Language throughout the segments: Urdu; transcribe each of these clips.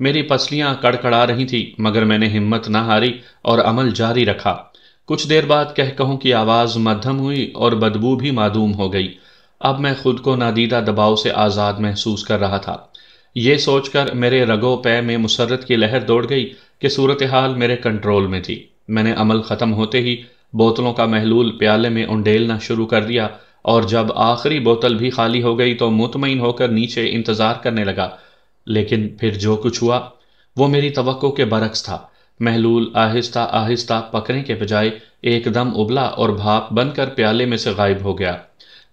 میری پسلیاں کڑکڑا رہی تھیں، مگر میں نے ہمت نہ ہاری اور عمل جاری رکھا۔ کچھ دیر بعد کہوں کی آواز مدھم ہوئی اور بدبو بھی معدوم ہو گئی۔ اب میں خود کو نادیدہ دباؤ سے آزاد محسوس کر رہا تھا۔ یہ سوچ کر میرے رگو پے میں مسرت کی لہر دوڑ گئی کہ صورتحال میرے کنٹرول میں تھی۔ میں نے عمل ختم ہوتے ہی بوتلوں کا محلول پیالے میں انڈیلنا شروع کر دیا، اور جب آخری بوتل بھی خالی ہو گئی تو مطمئن ہو کر نیچے انتظار کرنے لگا۔ لیکن پھر جو کچھ ہوا وہ میری توقع کے برعکس تھا۔ محلول آہستہ آہستہ پکنے کے بجائے ایک دم ابلا اور بھاپ بن کر پیالے میں سے غائب ہو گیا۔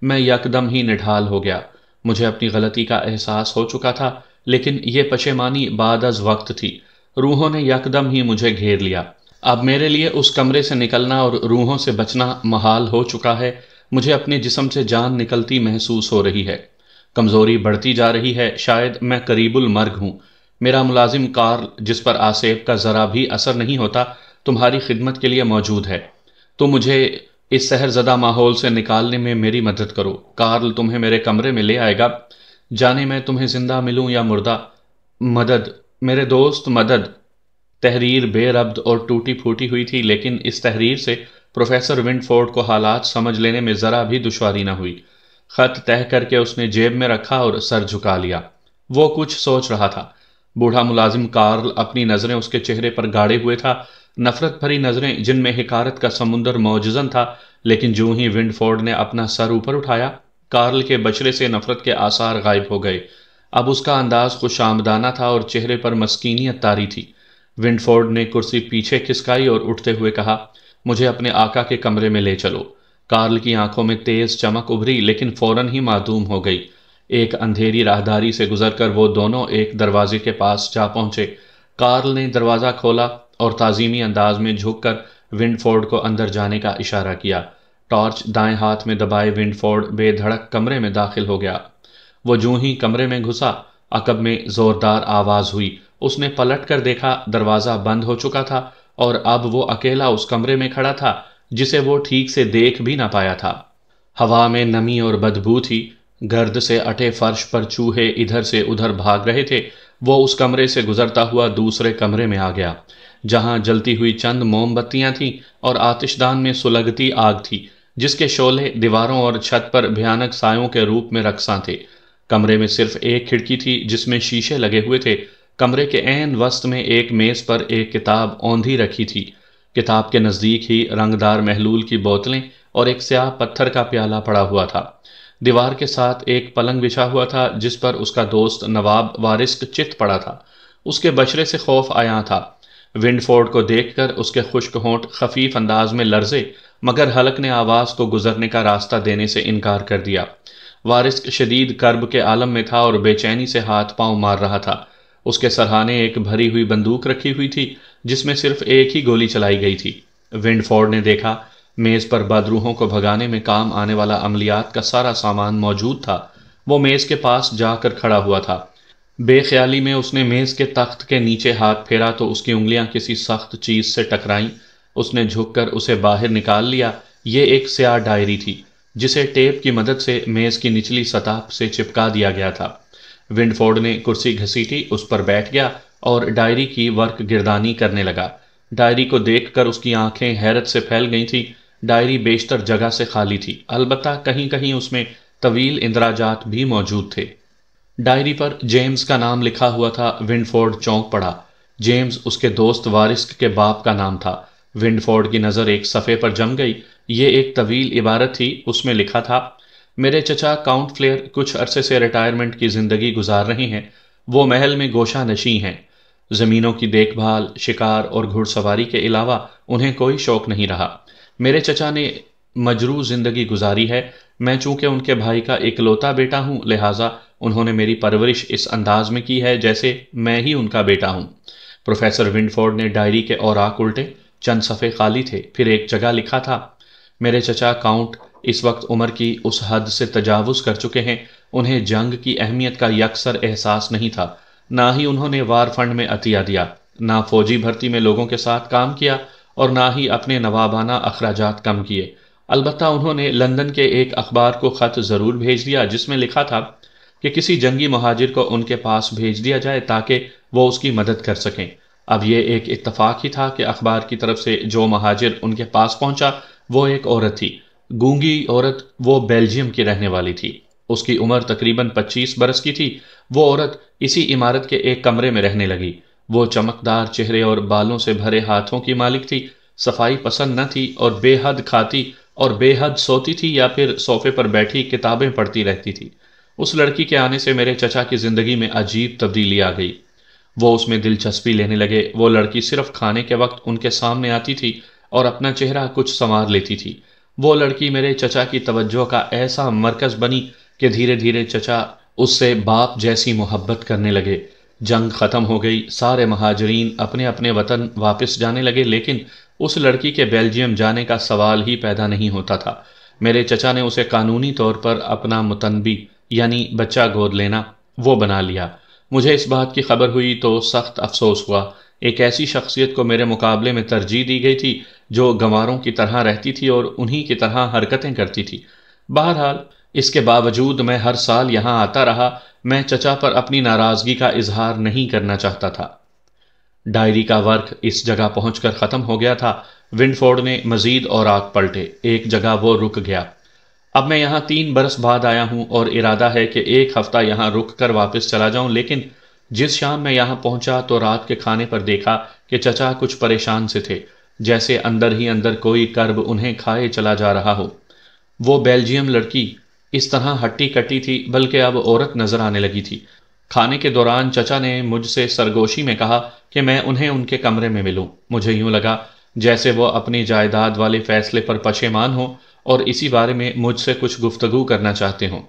میں یکدم ہی نڈھال ہو گیا۔ مجھے اپنی غلطی کا احساس ہو چکا تھا، لیکن یہ پشیمانی بعد از وقت تھی۔ روحوں نے یکدم ہی مجھے گھیر لیا۔ اب میرے لیے اس کمرے سے نکلنا اور روحوں سے بچنا محال ہو چکا ہے۔ مجھے اپنے جسم سے جان نکلتی محسوس ہو رہی ہے۔ کمزوری بڑھتی جا رہی ہے، شاید میں قریب المرگ ہوں۔ میرا ملازم کارل، جس پر آسیب کا ذرا بھی اثر نہیں ہوتا، تمہاری خدمت کے لیے موجود ہے۔ تم مجھے اس سحر زدہ ماحول سے نکالنے میں میری مدد کرو۔ کارل تمہیں میرے کمرے میں لے آئے گا، جانے میں تمہیں زندہ ملوں یا مردہ۔ مدد میرے دوست، مدد۔ تحریر بے ربط اور ٹوٹی پھوٹی ہوئی تھی، لیکن اس تحریر سے پروفیسر ونڈفورڈ کو حالات سمجھ لینے میں ذرا بھی دشواری نہ ہوئی۔ خط تہہ کر کے اس نے جیب میں رکھا اور سر جھکا لیا۔ وہ کچھ سوچ رہا تھا۔ بوڑھا ملازم کارل اپنی نظریں اس کے چہرے پر گاڑے ہوئے تھا، نفرت بھری نظریں جن میں حقارت کا سمندر موجزن تھا، لیکن جو ہی ونڈفورڈ نے اپنا سر اوپر اٹھایا، کارل کے بچڑے سے نفرت کے آثار غائب ہو گئے۔ اب اس کا انداز خوش آمدانہ تھا اور چہرے پر مسکینیت طاری تھی۔ ونڈفورڈ نے کرسی پیچھے کھسکائی اور اٹھتے ہوئے کہا، مجھے اپنے آقا کے کمرے میں لے چلو۔ کارل کی آنکھوں میں تیز چمک ابھری، لیکن فوراً ہی معدوم ہو گئی۔ ایک اندھیری راہداری سے گزر کر وہ دونوں ایک دروازے کے پاس جا پہنچے۔ کارل نے دروازہ کھولا اور تعظیمی انداز میں جھک کر ونڈفورڈ کو اندر جانے کا اشارہ کیا۔ ٹارچ دائیں ہاتھ میں دبائے ونڈفورڈ بے دھڑک کمرے میں داخل ہو گیا۔ وہ جوں ہی کمرے میں گھسا، عقب میں زوردار آواز ہوئی۔ اس نے پلٹ کر دیکھا، دروازہ بند ہو چکا تھا اور اب وہ اکیلا اس کمرے میں کھڑا تھا جسے وہ ٹھیک سے دیکھ بھی نہ پایا تھا۔ ہوا میں نمی اور بدبو تھی، گرد سے اٹے فرش پر چوہے ادھر سے ادھر بھاگ رہے تھے۔ وہ اس کمرے سے گزرتا ہوا دوسرے کمرے میں آ گیا، جہاں جلتی ہوئی چند موم بتیاں تھیں اور آتش دان میں سلگتی آگ تھی، جس کے شعلے دیواروں اور چھت پر بھیانک سایوں کے روپ میں رقصاں تھے۔ کمرے میں صرف ایک کھڑکی تھی جس میں شیشے لگے ہوئے تھے۔ کمرے کے عین وسط میں ایک میز پر ایک کتاب اوندھی رکھی تھی۔ کتاب کے نزدیک ہی رنگدار محلول کی بوتلیں اور ایک سیاہ پتھر کا پیالہ پڑا ہوا تھا۔ دیوار کے ساتھ ایک پلنگ بچھا ہوا تھا جس پر اس کا دوست نواب وارث چت پڑا تھا۔ اس کے بچڑے سے خوف عیاں تھا۔ ونڈفورڈ کو دیکھ کر اس کے خشک ہونٹ خفیف انداز میں لرزے، مگر حلق نے آواز کو گزرنے کا راستہ دینے سے انکار کر دیا۔ وارث شدید کرب کے عالم میں تھا اور بے چینی سے ہاتھ پاؤں مار رہا تھا۔ اس کے سرہانے ایک بھری ہوئی بندوق رکھی ہوئی تھی جس میں صرف ایک ہی گولی چلائی گئی تھی۔ ونڈفورڈ نے دیکھا، میز پر بدروحوں کو بھگانے میں کام آنے والا عملیات کا سارا سامان موجود تھا۔ وہ میز کے پاس جا کر کھڑا ہوا تھا۔ بے خیالی میں اس نے میز کے تخت کے نیچے ہاتھ پھیرا تو اس کی انگلیاں کسی سخت چیز سے ٹکرائیں۔ اس نے جھک کر اسے باہر نکال لیا۔ یہ ایک سیاہ ڈائری تھی جسے ٹیپ کی مدد سے میز کی نچلی سطح سے چپکا دیا گیا تھا۔ ونڈفورڈ نے کرسی گھسیٹی، اس پر بیٹھ گیا اور ڈائری کی ورق گردانی کرنے لگا۔ ڈائری کو دیکھ کر اس کی آنکھیں حیرت سے پھیل گئی تھیں۔ ڈائری بیشتر جگہ سے خالی تھی، البتہ کہیں کہیں اس میں طویل اندراجات بھی موجود تھے۔ ڈائری پر جیمز کا نام لکھا ہوا تھا۔ ونڈفورڈ چونک پڑا۔ جیمز اس کے دوست وارث کے باپ کا نام تھا۔ ونڈفورڈ کی نظر ایک صفحے پر جم گئی۔ یہ ایک طویل عبارت تھی۔ اس میں لکھا تھا، میرے چچا کاؤنٹ فلیئر کچھ عرصے سے ریٹائرمنٹ کی زندگی گزار رہے ہیں۔ وہ محل میں گوشہ نشیں ہیں۔ زمینوں کی دیکھ بھال، شکار اور گھڑ سواری کے علاوہ انہیں کوئی شوق نہیں رہا۔ میرے چچا نے مجروح زندگی گزاری ہے۔ میں چونکہ ان کے بھائی کا اکلوتا بیٹا ہوں، لہٰذا انہوں نے میری پرورش اس انداز میں کی ہے جیسے میں ہی ان کا بیٹا ہوں۔ پروفیسر ونڈفورڈ نے ڈائری کے اوراق الٹے۔ چند صفحے خالی تھے۔ پھر ایک جگہ لکھا تھا، میرے چچا کاؤنٹ اس وقت عمر کی اس حد سے تجاوز کر چکے ہیں، انہیں جنگ کی اہمیت کا یکسر احساس نہیں تھا۔ نہ ہی انہوں نے وار فنڈ میں عطیہ دیا، نہ فوجی بھرتی میں لوگوں کے ساتھ کام کیا، اور نہ ہی اپنے نوابانہ اخراجات کم کیے۔ البتہ انہوں نے لندن کے ایک اخبار کو خط ضرور بھیج دیا جس میں لکھا تھا، کہ کسی جنگی مہاجر کو ان کے پاس بھیج دیا جائے تاکہ وہ اس کی مدد کر سکیں۔ اب یہ ایک اتفاق ہی تھا کہ اخبار کی طرف سے جو مہاجر ان کے پاس پہنچا وہ ایک عورت تھی، گونگی عورت۔ وہ بیلجیم کی رہنے والی تھی، اس کی عمر تقریباً 25 برس کی تھی۔ وہ عورت اسی عمارت کے ایک کمرے میں رہنے لگی۔ وہ چمکدار چہرے اور بالوں سے بھرے ہاتھوں کی مالک تھی، صفائی پسند نہ تھی اور بے حد کھاتی اور بے حد سوتی تھی یا پھر صوفے پر بیٹھی کتابیں پڑھتی رہتی تھی۔ اس لڑکی کے آنے سے میرے چچا کی زندگی میں عجیب تبدیلی آ گئی۔ وہ اس میں دلچسپی لینے لگے۔ وہ لڑکی صرف کھانے کے وقت ان کے سامنے آتی تھی اور اپنا چہرہ کچھ سنوار لیتی تھی۔ وہ لڑکی میرے چچا کی توجہ کا ایسا مرکز بنی کہ دھیرے دھیرے چچا اس سے باپ جیسی محبت کرنے لگے۔ جنگ ختم ہو گئی، سارے مہاجرین اپنے اپنے وطن واپس جانے لگے، لیکن اس لڑکی کے بیلجیم جانے کا سوال ہی پیدا نہیں ہوتا تھا۔ میرے چچا نے اسے قانونی طور پر اپنا متنبی یعنی بچہ گود لینا وہ بنا لیا۔ مجھے اس بات کی خبر ہوئی تو سخت افسوس ہوا۔ ایک ایسی شخصیت کو میرے مقابلے میں ترجیح دی گئی تھی جو گنواروں کی طرح رہتی تھی اور انہی کی طرح حرکتیں کرتی تھی۔ بہرحال اس کے باوجود میں ہر سال یہاں آتا رہا۔ میں چچا پر اپنی ناراضگی کا اظہار نہیں کرنا چاہتا تھا۔ ڈائری کا ورک اس جگہ پہنچ کر ختم ہو گیا تھا۔ ونڈفورڈ نے مزید اوراق پلٹے، ایک جگہ وہ رک گیا۔ اب میں یہاں 3 برس بعد آیا ہوں اور ارادہ ہے کہ ایک ہفتہ یہاں رک کر واپس چلا جاؤں، لیکن جس شام میں یہاں پہنچا تو رات کے کھانے پر دیکھا کہ چچا کچھ پریشان سے تھے، جیسے اندر ہی اندر کوئی کرب انہیں کھائے چلا جا رہا ہو۔ وہ بیلجیم لڑکی اس طرح ہٹی کٹی تھی بلکہ اب عورت نظر آنے لگی تھی۔ کھانے کے دوران چچا نے مجھ سے سرگوشی میں کہا کہ میں انہیں ان کے کمرے میں ملوں۔ مجھے یوں لگا جیسے وہ اپنی جائیداد والے فیصلے پر پشیمان ہوں اور اسی بارے میں مجھ سے کچھ گفتگو کرنا چاہتے ہوں۔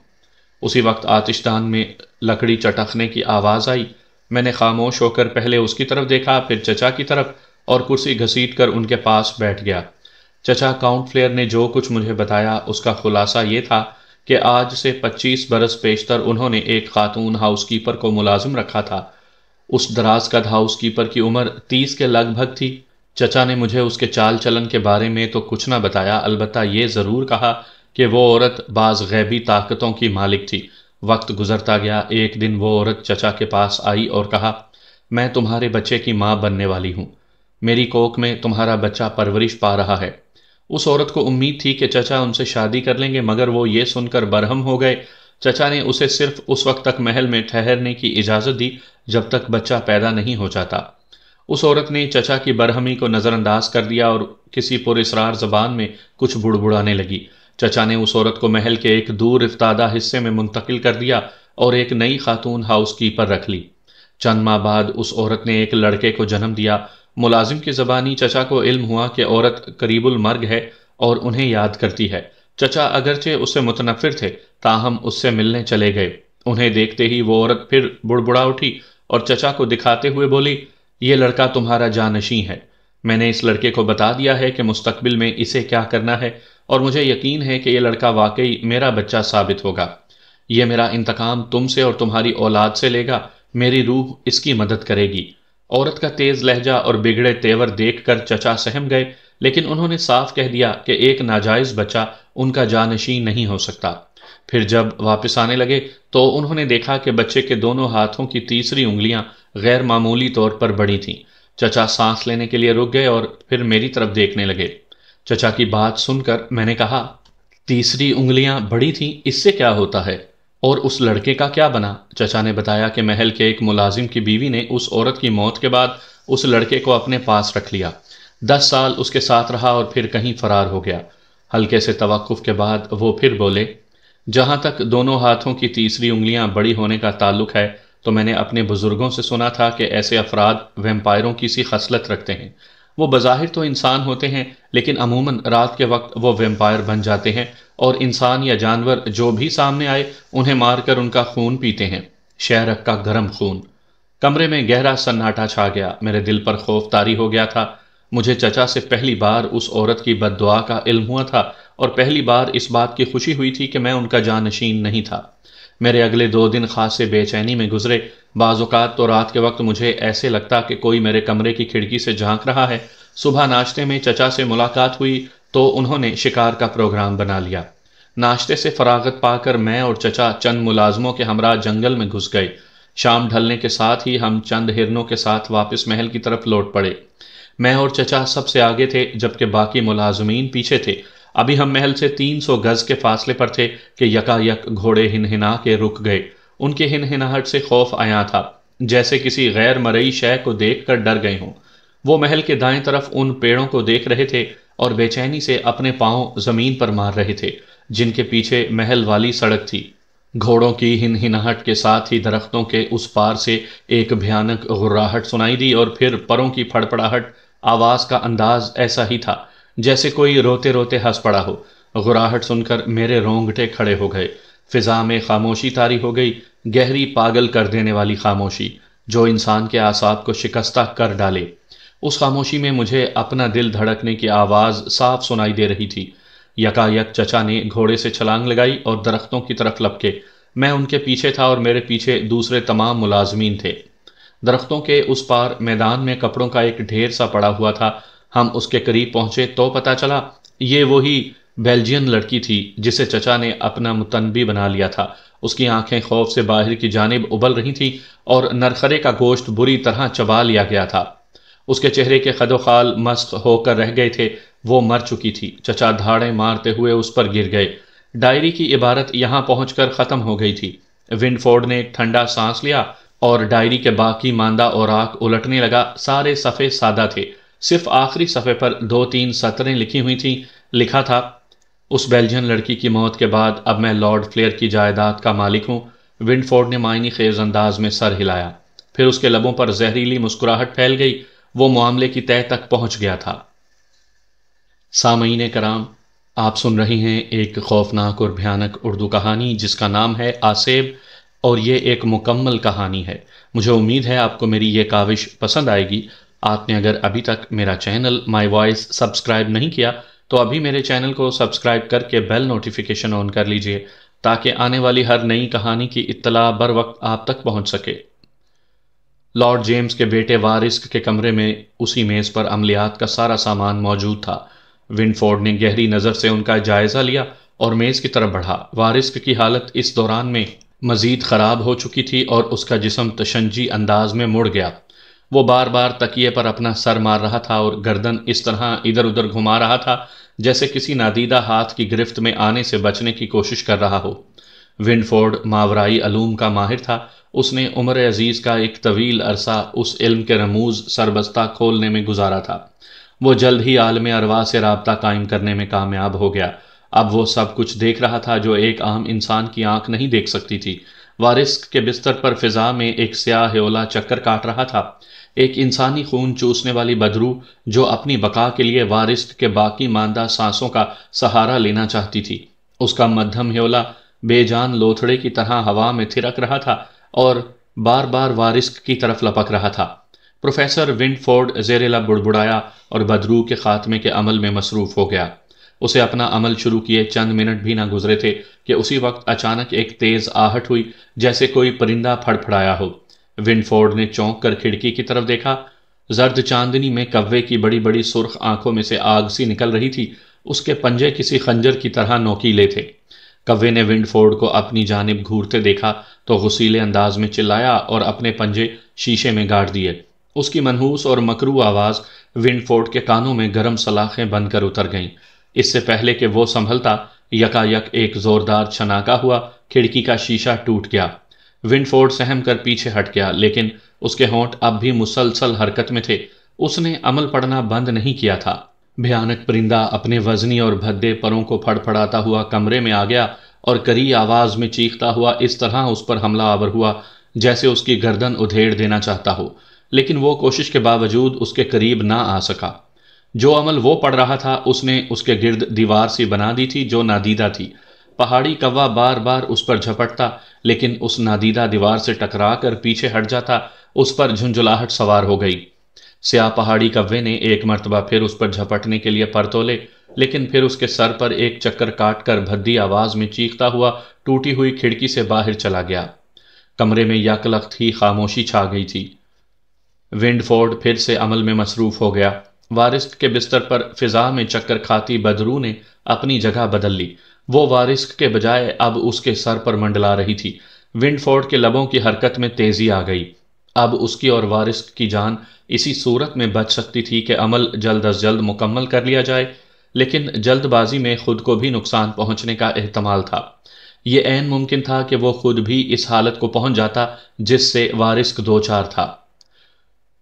اسی وقت آتش دان میں لکڑی چٹکنے کی آواز آئی۔ میں نے خاموش ہو کر پہلے اس کی طرف دیکھا، پھر چچا کی طرف، اور کرسی گھسیٹ کر ان کے پاس بیٹھ گیا۔ چچا کاؤنٹ فلیئر نے جو کچھ مجھے بتایا اس کا خلاصہ یہ تھا کہ آج سے 25 برس پیشتر انہوں نے ایک خاتون ہاؤس کیپر کو ملازم رکھا تھا۔ اس دراز قد ہاؤس کیپر کی عمر 30 کے لگ بھگ تھی۔ چچا نے مجھے اس کے چال چلن کے بارے میں تو کچھ نہ بتایا، البتہ یہ ضرور کہا کہ وہ عورت بعض غیبی طاقتوں کی مالک تھی۔ وقت گزرتا گیا۔ ایک دن وہ عورت چچا کے پاس آئی اور کہا، میں تمہارے بچے کی ماں بننے والی ہوں، میری کوکھ میں تمہارا بچہ پرورش پا رہا ہے۔ اس عورت کو امید تھی کہ چچا ان سے شادی کر لیں گے، مگر وہ یہ سن کر برہم ہو گئے۔ چچا نے اسے صرف اس وقت تک محل میں ٹھہرنے کی اجازت دی جب تک بچہ پیدا نہیں ہو جاتا۔ اس عورت نے چچا کی برہمی کو نظر انداز کر دیا اور کسی پر اسرار زبان میں کچھ بڑبڑانے لگی۔ چچا نے اس عورت کو محل کے ایک دور افتادہ حصے میں منتقل کر دیا اور ایک نئی خاتون ہاؤس کیپر رکھ لی۔ چند ماہ بعد اس عورت نے ایک لڑکے کو جنم دیا۔ ملازم کی زبانی چچا کو علم ہوا کہ عورت قریب المرگ ہے اور انہیں یاد کرتی ہے۔ چچا اگرچہ اس سے متنفر تھے تاہم اس سے ملنے چلے گئے۔ انہیں دیکھتے ہی وہ عورت پھر بڑبڑا اٹھی اور چچا کو دکھاتے ہوئے بولی، یہ لڑکا تمہارا جانشین ہے۔ میں نے اس لڑکے کو بتا دیا ہے کہ مستقبل میں اسے کیا کرنا ہے اور مجھے یقین ہے کہ یہ لڑکا واقعی میرا بچہ ثابت ہوگا۔ یہ میرا انتقام تم سے اور تمہاری اولاد سے لے گا۔ میری روح اس کی مدد کرے گی۔ عورت کا تیز لہجہ اور بگڑے تیور دیکھ کر چچا سہم گئے، لیکن انہوں نے صاف کہہ دیا کہ ایک ناجائز بچہ ان کا جانشین نہیں ہو سکتا۔ پھر جب واپس آنے لگے تو انہوں نے دیکھا کہ بچے کے دونوں ہاتھوں کی تیسری انگلیاں غیر معمولی طور پر بڑی تھیں۔ چچا سانس لینے کے لیے رک گئے اور پھر میری طرف دیکھنے لگے۔ چچا کی بات سن کر میں نے کہا، تیسری انگلیاں بڑی تھیں، اس سے کیا ہوتا ہے؟ اور اس لڑکے کا کیا بنا؟ چچا نے بتایا کہ محل کے ایک ملازم کی بیوی نے اس عورت کی موت کے بعد اس لڑکے کو اپنے پاس رکھ لیا۔ 10 سال اس کے ساتھ رہا اور پھر کہیں فرار ہو گیا۔ ہلکے سے توقف کے بعد وہ پھر بولے، جہاں تک دونوں ہاتھوں کی تیسری انگلیاں بڑی ہونے کا تعلق ہے تو میں نے اپنے بزرگوں سے سنا تھا کہ ایسے افراد ویمپائروں کی سی خصلت رکھتے ہیں۔ وہ بظاہر تو انسان ہوتے ہیں لیکن عموماً رات کے وقت وہ ویمپائر بن جاتے ہیں اور انسان یا جانور جو بھی سامنے آئے انہیں مار کر ان کا خون پیتے ہیں، شہرک کا گرم خون۔ کمرے میں گہرا سناٹا چھا گیا۔ میرے دل پر خوف طاری ہو گیا تھا۔ مجھے چچا سے پہلی بار اس عورت کی بد دعا کا علم ہوا تھا اور پہلی بار اس بات کی خوشی ہوئی تھی کہ میں ان کا جانشین نہیں تھا۔ میرے اگلے 2 دن خاصے بے چینی میں گزرے۔ بعض اوقات تو رات کے وقت مجھے ایسے لگتا کہ کوئی میرے کمرے کی کھڑکی سے جھانک رہا ہے۔ صبح ناشتے میں چچا سے ملاقات ہوئی تو انہوں نے شکار کا پروگرام بنا لیا۔ ناشتے سے فراغت پا کر میں اور چچا چند ملازموں کے ہمراہ جنگل میں گھس گئے۔ شام ڈھلنے کے ساتھ ہی ہم چند ہرنوں کے ساتھ واپس محل کی طرف لوٹ پڑے۔ میں اور چچا سب سے آگے تھے جبکہ باقی ملازمین پیچھے تھے۔ ابھی ہم محل سے 300 گز کے فاصلے پر تھے کہ یکا یک گھوڑے ہنہنا کے رک گئے۔ ان کے ہنہناہٹ سے خوف آیا تھا، جیسے کسی غیر مرئی شے کو دیکھ کر ڈر گئے ہوں۔ وہ محل کے دائیں طرف ان پیڑوں کو دیکھ رہے تھے اور بے چینی سے اپنے پاؤں زمین پر مار رہے تھے جن کے پیچھے محل والی سڑک تھی۔ گھوڑوں کی ہنہناہٹ کے ساتھ ہی درختوں کے اس پار سے ایک بھیانک غراہٹ سنائی دی، اور پھر پروں کی پھڑپڑاہٹ۔ آواز کا انداز ایسا ہی تھا جیسے کوئی روتے روتے ہنس پڑا ہو۔ غراہٹ سن کر میرے رونگٹے کھڑے ہو گئے۔ فضا میں خاموشی طاری ہو گئی، گہری پاگل کر دینے والی خاموشی جو انسان کے اعصاب کو شکستہ کر ڈالے۔ اس خاموشی میں مجھے اپنا دل دھڑکنے کی آواز صاف سنائی دے رہی تھی۔ یکا یک چچا نے گھوڑے سے چھلانگ لگائی اور درختوں کی طرف لپکے۔ میں ان کے پیچھے تھا اور میرے پیچھے دوسرے تمام ملازمین تھے۔ درختوں کے اس پار میدان میں کپڑوں کا ایک ڈھیر سا پڑا ہوا تھا۔ ہم اس کے قریب پہنچے تو پتا چلا یہ وہی بیلجین لڑکی تھی جسے چچا نے اپنا متنبی بنا لیا تھا۔ اس کی آنکھیں خوف سے باہر کی جانب ابل رہی تھیں اور نرخرے کا گوشت بری طرح چبا لیا گیا تھا۔ اس کے چہرے کے خد و خال مسخ ہو کر رہ گئے تھے، وہ مر چکی تھی۔ چچا دھاڑیں مارتے ہوئے اس پر گر گئے۔ ڈائری کی عبارت یہاں پہنچ کر ختم ہو گئی تھی۔ ونڈفورڈ نے ایک ٹھنڈا سانس لیا اور ڈائری کے باقی ماندہ اوراق الٹنے لگا۔ سارے صفحے سادہ تھے، صرف آخری صفحے پر 2-3 سطریں لکھی ہوئی تھیں۔ لکھا تھا، اس بیلجین لڑکی کی موت کے بعد اب میں لارڈ فلیر کی جائیداد کا مالک ہوں۔ ونڈفورڈ نے معنی خیز انداز میں سر ہلایا، پھر اس کے لبوں پر زہریلی مسکراہٹ پھیل گئی۔ وہ معاملے کی تہہ تک پہنچ گیا تھا۔ سامعین کرام، آپ سن رہے ہیں ایک خوفناک اور بھیانک اردو کہانی جس کا نام ہے آسیب، اور یہ ایک مکمل کہانی ہے۔ مجھے امید ہے آپ کو میری یہ کاوش پسند آئے گی۔ آپ نے اگر ابھی تک میرا چینل مائی وائس سبسکرائب نہیں کیا تو ابھی میرے چینل کو سبسکرائب کر کے بیل نوٹیفیکیشن آن کر لیجئے تاکہ آنے والی ہر نئی کہانی کی اطلاع بر وقت آپ تک پہنچ سکے۔ لارڈ جیمز کے بیٹے وارسک کے کمرے میں اسی میز پر عملیات کا سارا سامان موجود تھا۔ ونڈفورڈ نے گہری نظر سے ان کا جائزہ لیا اور میز کی طرف بڑھا۔ وارسک کی حالت اس دوران میں مزید خراب ہو چکی تھی اور اس کا جسم تشنجی انداز میں مڑ گیا۔ وہ بار بار تکیے پر اپنا سر مار رہا تھا اور گردن اس طرح ادھر ادھر گھما رہا تھا جیسے کسی نادیدہ ہاتھ کی گرفت میں آنے سے بچنے کی کوشش کر رہا ہو۔ ونڈفورڈ ماورائی علوم کا ماہر تھا۔ اس نے عمر عزیز کا ایک طویل عرصہ اس علم کے رموز سربستہ کھولنے میں گزارا تھا۔ وہ جلد ہی عالم ارواح سے رابطہ قائم کرنے میں کامیاب ہو گیا۔ اب وہ سب کچھ دیکھ رہا تھا جو ایک عام انسان کی آنکھ نہیں دیکھ سکتی تھی۔ وارسک کے بستر پر فضا میں ایک سیاہ ہیولا چکر کاٹ رہا تھا، ایک انسانی خون چوسنے والی بدروح جو اپنی بقا کے لیے وارسک کے باقی ماندہ سانسوں کا سہارا لینا چاہتی تھی۔ اس کا مدھم ہیولا بے جان لوتھڑے کی طرح ہوا میں تھرک رہا تھا اور بار بار وارسک کی طرف لپک رہا تھا۔ پروفیسر ونڈفورڈ زیر لب بڑبڑایا اور بدروح کے خاتمے کے عمل میں مصروف ہو گیا۔ اسے اپنا عمل شروع کیے چند منٹ بھی نہ گزرے تھے کہ اسی وقت اچانک ایک تیز آہٹ ہوئی جیسے کوئی پرندہ پھڑ پھڑایا ہو۔ ونڈفورڈ نے چونک کر کھڑکی کی طرف دیکھا۔ زرد چاندنی میں کوے کی بڑی بڑی سرخ آنکھوں میں سے آگ سی نکل رہی تھی۔ اس کے پنجے کسی خنجر کی طرح نوکیلے تھے۔ کوے نے ونڈفورڈ کو اپنی جانب گھورتے دیکھا تو غصیلے انداز میں چلایا اور اپنے پنجے شیشے میں گاڑ دیے۔ اس کی منحوس اور مکروہ آواز ونڈفورڈ کے کانوں میں گرم سلاخیں بن کر اتر گئیں۔ اس سے پہلے کہ وہ سنبھلتا، یکا یک ایک زوردار چھناکا ہوا، کھڑکی کا شیشہ ٹوٹ گیا۔ ونڈفورڈ سہم کر پیچھے ہٹ گیا، لیکن اس کے ہونٹ اب بھی مسلسل حرکت میں تھے۔ اس نے عمل پڑنا بند نہیں کیا تھا۔ بھیانک پرندہ اپنے وزنی اور بھدے پروں کو پھڑ پھڑاتا ہوا کمرے میں آ گیا اور کری آواز میں چیختا ہوا اس طرح اس پر حملہ آور ہوا جیسے اس کی گردن ادھیڑ دینا چاہتا ہو، لیکن وہ کوشش کے باوجود اس کے قریب نہ آ سکا۔ جو عمل وہ پڑ رہا تھا اس نے اس کے گرد دیوار سی بنا دی تھی جو نادیدہ تھی۔ پہاڑی کوا بار بار اس پر جھپٹتا لیکن اس نادیدہ دیوار سے ٹکرا کر پیچھے ہٹ جاتا۔ اس پر جھنجھلاہٹ سوار ہو گئی۔ سیاہ پہاڑی کوے نے ایک مرتبہ پھر اس پر جھپٹنے کے لیے پر تولے، لیکن پھر اس کے سر پر ایک چکر کاٹ کر بھدی آواز میں چیختا ہوا ٹوٹی ہوئی کھڑکی سے باہر چلا گیا۔ کمرے میں یکلخت ہی خاموشی چھا گئی تھی۔ ونڈفورڈ پھر سے عمل میں مصروف ہو گیا۔ وارث کے بستر پر فضا میں چکر کھاتی بدروح نے اپنی جگہ بدل لی۔ وہ وارث کے بجائے اب اس کے سر پر منڈلا رہی تھی۔ ونڈفورڈ کے لبوں کی حرکت میں تیزی آ گئی۔ اب اس کی اور وارث کی جان اسی صورت میں بچ سکتی تھی کہ عمل جلد از جلد مکمل کر لیا جائے، لیکن جلد بازی میں خود کو بھی نقصان پہنچنے کا احتمال تھا۔ یہ عین ممکن تھا کہ وہ خود بھی اس حالت کو پہنچ جاتا جس سے وارث دوچار تھا۔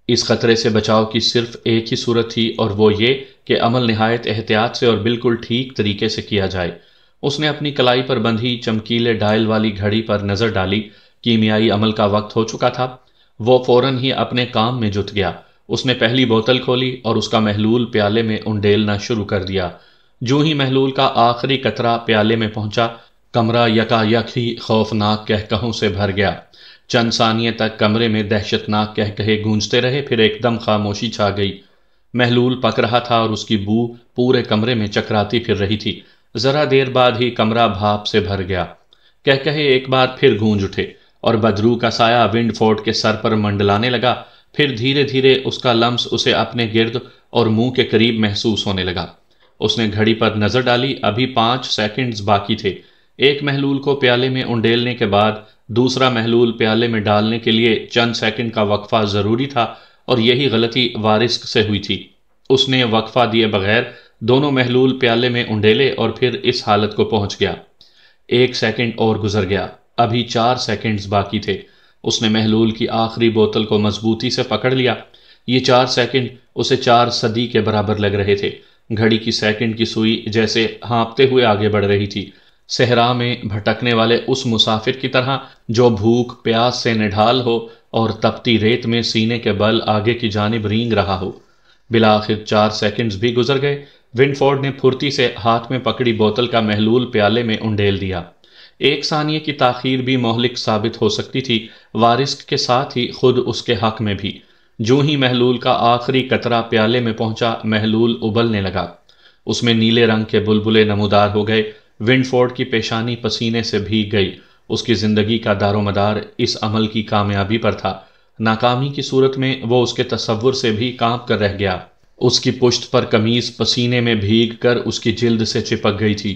اس خطرے سے بچاؤ کی صرف ایک ہی صورت تھی، اور وہ یہ کہ عمل نہایت احتیاط سے اور بالکل ٹھیک طریقے سے کیا جائے۔ اس نے اپنی کلائی پر بندھی چمکیلے ڈائل والی گھڑی پر نظر ڈالی۔ کیمیائی عمل کا وقت ہو چکا تھا۔ وہ فوراً ہی اپنے کام میں جٹ گیا۔ اس نے پہلی بوتل کھولی اور اس کا محلول پیالے میں انڈیلنا شروع کر دیا۔ جو ہی محلول کا آخری قطرہ پیالے میں پہنچا، کمرہ یکا یک ہی خوفناک قہقہوں سے بھر گیا۔ چند ثانیے تک کمرے میں دہشتناک قہقہے گونجتے رہے، پھر ایک دم خاموشی چھا گئی۔ محلول پک رہا تھا اور اس کی بو پورے کمرے میں چکراتی پھر رہی تھی۔ ذرا دیر بعد ہی کمرہ بھاپ سے بھر گیا۔ قہقہے ایک بار پھر گونج اٹھے اور بدرو کا سایہ ونڈفورڈ کے سر پر منڈلانے لگا۔ پھر دھیرے دھیرے اس کا لمس اسے اپنے گرد اور منہ کے قریب محسوس ہونے لگا۔ اس نے گھڑی پر نظر ڈالی۔ ابھی 5 سیکنڈز باقی تھے۔ ایک محلول کو پیالے میں انڈیلنے کے بعد دوسرا محلول پیالے میں ڈالنے کے لیے چند سیکنڈ کا وقفہ ضروری تھا، اور یہی غلطی وارث سے ہوئی تھی۔ اس نے وقفہ دیے بغیر دونوں محلول پیالے میں انڈیلے اور پھر اس حالت کو پہنچ گیا۔ 1 سیکنڈ اور گزر گیا۔ ابھی 4 سیکنڈز باقی تھے۔ اس نے محلول کی آخری بوتل کو مضبوطی سے پکڑ لیا۔ یہ 4 سیکنڈ اسے 4 صدی کے برابر لگ رہے تھے۔ گھڑی کی سیکنڈ کی سوئی جیسے ہانپتے ہوئے آگے بڑھ رہی تھی، صحرا میں بھٹکنے والے اس مسافر کی طرح جو بھوک پیاس سے نڈھال ہو اور تپتی ریت میں سینے کے بل آگے کی جانب رینگ رہا ہو۔ بالآخر 4 سیکنڈز بھی گزر گئے۔ ونڈفورڈ نے پھرتی سے ہاتھ میں پکڑی بوتل کا محلول پیالے میں انڈیل دیا۔ 1 ثانیے کی تاخیر بھی مہلک ثابت ہو سکتی تھی، وارث کے ساتھ ہی خود اس کے حق میں بھی۔ جو ہی محلول کا آخری قطرہ پیالے میں پہنچا، محلول ابلنے لگا۔ اس میں نیلے رنگ کے بلبلے نمودار ہو گئے۔ ونڈفورڈ کی پیشانی پسینے سے بھیگ گئی۔ اس کی زندگی کا دار و مدار اس عمل کی کامیابی پر تھا۔ ناکامی کی صورت میں وہ اس کے تصور سے بھی کانپ کر رہ گیا۔ اس کی پشت پر قمیض پسینے میں بھیگ کر اس کی جلد سے چپک گئی تھی۔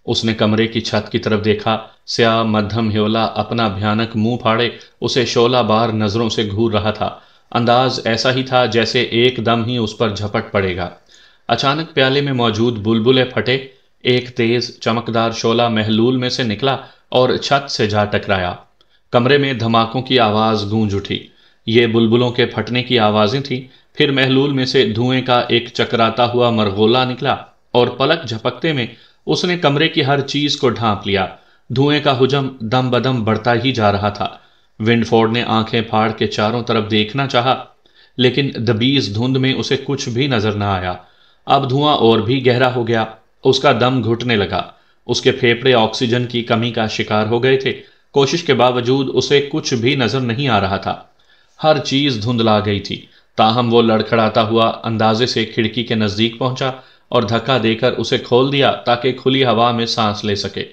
اس نے کمرے کی چھت کی طرف دیکھا۔ سیاہ مدھم ہیولا اپنا بھیانک منہ پھاڑے اسے شعلہ بار نظروں سے گھور رہا تھا۔ انداز ایسا ہی تھا جیسے ایک دم ہی اس پر جھپٹ پڑے گا۔ اچانک پیالے میں موجود بلبلے پھٹے۔ ایک تیز چمکدار شعلہ محلول میں سے نکلا اور چھت سے جا ٹکرایا۔ کمرے میں دھماکوں کی آواز گونج اٹھی۔ یہ بلبلوں کے پھٹنے کی آوازیں تھیں۔ پھر محلول میں سے دھوئیں کا ایک چکراتا ہوا مرغولا نکلا، اور پلک جھپکتے میں اس نے کمرے کی ہر چیز کو ڈھانپ لیا۔ دھوئیں کا حجم دم بدم بڑھتا ہی جا رہا تھا۔ ونڈفورڈ نے آنکھیں پھاڑ کے چاروں طرف دیکھنا چاہا، لیکن دبیز دھند میں اسے کچھ بھی نظر نہ آیا۔ اب دھواں اور بھی گہرا ہو گیا۔ اس کا دم گھٹنے لگا۔ اس کے پھیپھڑے آکسیجن کی کمی کا شکار ہو گئے تھے۔ کوشش کے باوجود اسے کچھ بھی نظر نہیں آ رہا تھا۔ ہر چیز دھندلا گئی تھی۔ تاہم وہ لڑکھڑاتا ہوا اندازے سے کھڑکی کے نزدیک پہنچا اور دھکا دے کر اسے کھول دیا تاکہ کھلی ہوا میں سانس لے سکے۔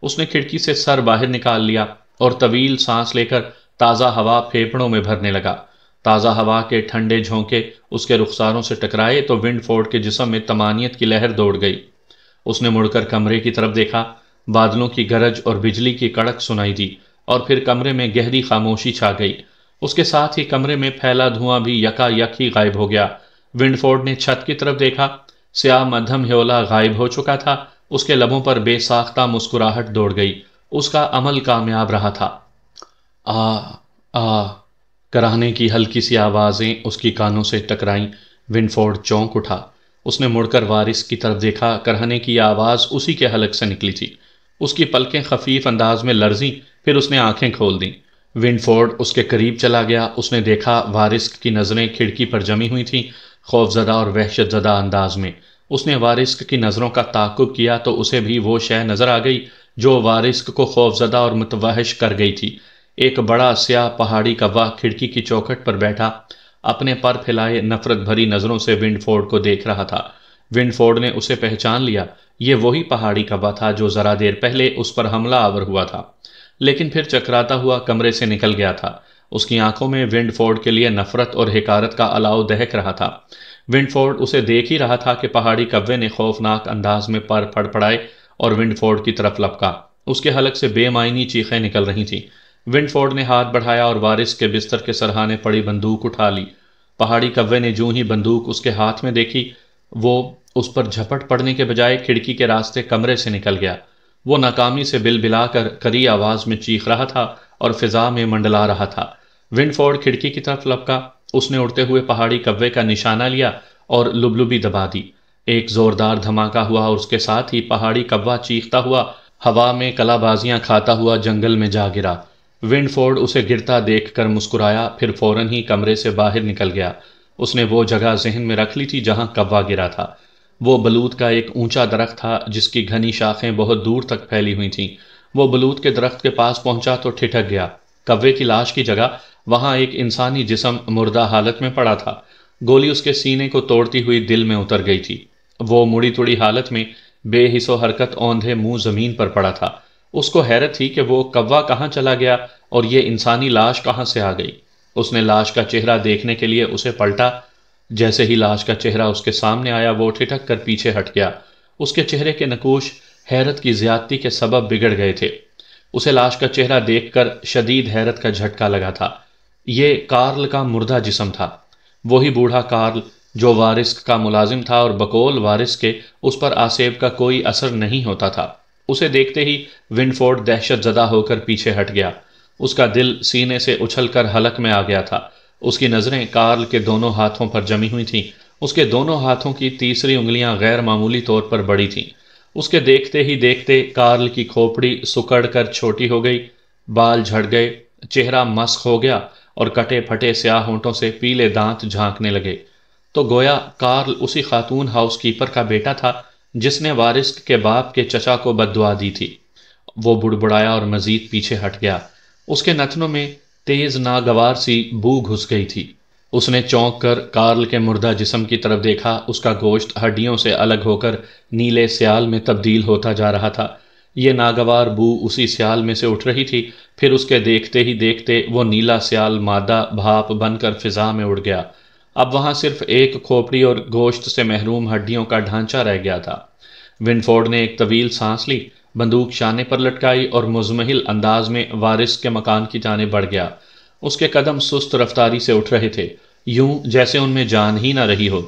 اس نے کھڑکی سے سر باہر نکال لیا اور طویل سانس لے کر تازہ ہوا پھیپھڑوں میں بھرنے لگا۔ تازہ ہوا کے ٹھنڈے جھونکے اس کے رخساروں سے ٹکرائے تو ونڈفورڈ کے جسم میں طمانیت کی لہر دوڑ گئی۔ اس نے مڑ کر کمرے کی طرف دیکھا۔ بادلوں کی گرج اور بجلی کی کڑک سنائی دی، اور پھر کمرے میں گہری خاموشی چھا گئی۔ اس کے ساتھ ہی کمرے میں پھیلا دھواں بھی یکا یک ہی غائب ہو گیا۔ ونڈفورڈ نے چھت کی طرف دیکھا۔ سیاہ مدھم ہیولا غائب ہو چکا تھا۔ اس کے لبوں پر بے ساختہ مسکراہٹ دوڑ گئی۔ اس کا عمل کامیاب رہا تھا۔ آ کراہنے کی ہلکی سی آوازیں اس کی کانوں سے ٹکرائیں۔ ونڈفورڈ چونک اٹھا۔ اس نے مڑ کر وارث کی طرف دیکھا۔ کرہنے کی آواز اسی کے حلق سے نکلی تھی۔ اس کی پلکیں خفیف انداز میں لرزیں، پھر اس نے آنکھیں کھول دیں۔ ونڈفورڈ اس کے قریب چلا گیا۔ اس نے دیکھا وارث کی نظریں کھڑکی پر جمی ہوئی تھیں، خوف زدہ اور وحشت زدہ انداز میں۔ اس نے وارث کی نظروں کا تعاقب کیا تو اسے بھی وہ شے نظر آ گئی جو وارث کو خوف زدہ اور متوحش کر گئی تھی۔ ایک بڑا سیاہ پہاڑی کوا کھڑکی کی چوکھٹ پر بیٹھا اپنے پر پھیلائے نفرت بھری نظروں سے ونڈفورڈ کو دیکھ رہا تھا۔ ونڈفورڈ نے اسے پہچان لیا۔ یہ وہی پہاڑی کوا تھا جو ذرا دیر پہلے اس پر حملہ آور ہوا تھا، لیکن پھر چکراتا ہوا کمرے سے نکل گیا تھا۔ اس کی آنکھوں میں ونڈفورڈ کے لیے نفرت اور حقارت کا الاؤ دہک رہا تھا۔ ونڈفورڈ اسے دیکھ ہی رہا تھا کہ پہاڑی کوے نے خوفناک انداز میں پر پھڑ پڑائے اور ونڈفورڈ کی طرف لپکا۔ اس کے حلق سے بے معنی چیخیں نکل رہی تھیں۔ ونڈفورڈ نے ہاتھ بڑھایا اور وارث کے بستر کے سرہانے پڑی بندوق اٹھا لی۔ پہاڑی کوے نے جوں ہی بندوق اس کے ہاتھ میں دیکھی، وہ اس پر جھپٹ پڑنے کے بجائے کھڑکی کے راستے کمرے سے نکل گیا۔ وہ ناکامی سے بلبلا کر کری آواز میں چیخ رہا تھا اور فضا میں منڈلا رہا تھا۔ ونڈفورڈ کھڑکی کی طرف لپکا۔ اس نے اڑتے ہوئے پہاڑی کوے کا نشانہ لیا اور لبلبی دبا دی۔ ایک زوردار دھماکہ ہوا اور اس کے ساتھ ہی پہاڑی کوا چیختا ہوا ہوا میں کلا بازیاں کھاتا ہوا جنگل میں جا گرا۔ ونڈفورڈ اسے گرتا دیکھ کر مسکرایا، پھر فوراً ہی کمرے سے باہر نکل گیا۔ اس نے وہ جگہ ذہن میں رکھ لی تھی جہاں کوا گرا تھا۔ وہ بلوط کا ایک اونچا درخت تھا جس کی گھنی شاخیں بہت دور تک پھیلی ہوئی تھیں۔ وہ بلوط کے درخت کے پاس پہنچا تو ٹھٹک گیا۔ کوے کی لاش کی جگہ وہاں ایک انسانی جسم مردہ حالت میں پڑا تھا۔ گولی اس کے سینے کو توڑتی ہوئی دل میں اتر گئی تھی۔ وہ مڑی تڑی حالت میں بے حس و حرکت اوندھے منہ زمین پر پڑا تھا۔ اس کو حیرت تھی کہ وہ کوا کہاں چلا گیا اور یہ انسانی لاش کہاں سے آ گئی۔ اس نے لاش کا چہرہ دیکھنے کے لیے اسے پلٹا۔ جیسے ہی لاش کا چہرہ اس کے سامنے آیا وہ ٹھٹک کر پیچھے ہٹ گیا۔ اس کے چہرے کے نقوش حیرت کی زیادتی کے سبب بگڑ گئے تھے۔ اسے لاش کا چہرہ دیکھ کر شدید حیرت کا جھٹکا لگا تھا۔ یہ کارل کا مردہ جسم تھا، وہی بوڑھا کارل جو وارث کا ملازم تھا اور بقول وارث کے اس پر آسیب کا کوئی اثر نہیں ہوتا تھا۔ اسے دیکھتے ہی ونڈفورڈ دہشت زدہ ہو کر پیچھے ہٹ گیا۔ اس کا دل سینے سے اچھل کر حلق میں آ گیا تھا۔ اس کی نظریں کارل کے دونوں ہاتھوں پر جمی ہوئی تھیں۔ اس کے دونوں ہاتھوں کی تیسری انگلیاں غیر معمولی طور پر بڑی تھیں۔ اس کے دیکھتے ہی دیکھتے کارل کی کھوپڑی سکڑ کر چھوٹی ہو گئی، بال جھڑ گئے، چہرہ مسخ ہو گیا اور کٹے پھٹے سیاہ ہونٹوں سے پیلے دانت جھانکنے لگے۔ تو گویا کارل اسی خاتون ہاؤس کیپر کا بیٹا تھا جس نے وارث کے باپ کے چچا کو بد دعا دی تھی۔ وہ بڑبڑایا اور مزید پیچھے ہٹ گیا۔ اس کے نتنوں میں تیز ناگوار سی بو گھس گئی تھی۔ اس نے چونک کر کارل کے مردہ جسم کی طرف دیکھا۔ اس کا گوشت ہڈیوں سے الگ ہو کر نیلے سیال میں تبدیل ہوتا جا رہا تھا۔ یہ ناگوار بو اسی سیال میں سے اٹھ رہی تھی۔ پھر اس کے دیکھتے ہی دیکھتے وہ نیلا سیال مادہ بھاپ بن کر فضا میں اڑ گیا۔ اب وہاں صرف ایک کھوپڑی اور گوشت سے محروم ہڈیوں کا ڈھانچہ رہ گیا تھا۔ ونڈفورڈ نے ایک طویل سانس لی، بندوق شانے پر لٹکائی اور مزمحل انداز میں وارث کے مکان کی جانب بڑھ گیا۔ اس کے قدم سست رفتاری سے اٹھ رہے تھے، یوں جیسے ان میں جان ہی نہ رہی ہو۔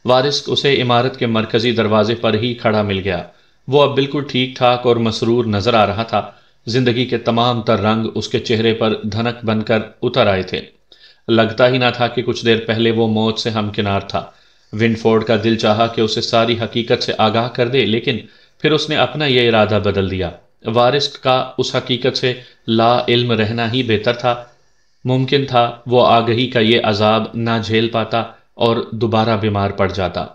وارث اسے عمارت کے مرکزی دروازے پر ہی کھڑا مل گیا۔ وہ اب بالکل ٹھیک ٹھاک اور مسرور نظر آ رہا تھا۔ زندگی کے تمام تر رنگ اس کے چہرے پر دھنک بن کر اتر آئے تھے۔ لگتا ہی نہ تھا کہ کچھ دیر پہلے وہ موت سے ہمکنار تھا۔ ونڈفورڈ کا دل چاہا کہ اسے ساری حقیقت سے آگاہ کر دے، لیکن پھر اس نے اپنا یہ ارادہ بدل دیا۔ وارث کا اس حقیقت سے لا علم رہنا ہی بہتر تھا۔ ممکن تھا وہ آگہی کا یہ عذاب نہ جھیل پاتا اور دوبارہ بیمار پڑ جاتا۔